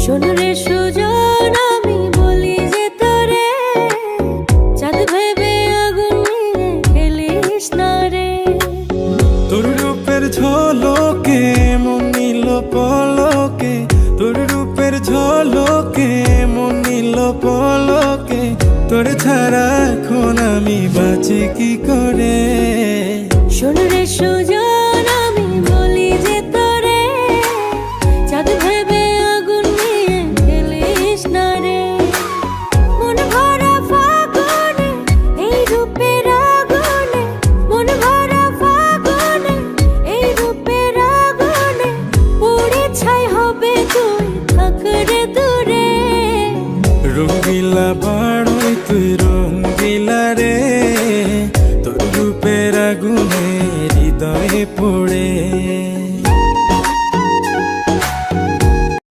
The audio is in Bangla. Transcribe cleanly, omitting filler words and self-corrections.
শোন রে সুজন, আমি বলি যে তোরে, চাঁদ ভেবে আগুন নিয়ে খেলিস না রে। তোর রূপের ঝলকে মন নিল পলকে, তোর রূপের ঝলকে মন নিল পলকে, তোর ছাড়া এখন আমি বাঁচি কি করে। শোন রে সুজন, আমি বলি যে তোরে, চাঁদ ভেবে আগুন নিয়ে খেলিস না রে। মন ভরা ফাগুনে এই রূপের আগুনে, মন ভরা ফাগুনে এই রূপের আগুনে, পুড়ে ছাই হবে তুই থাক রে দূরে। রঙিলা বাড়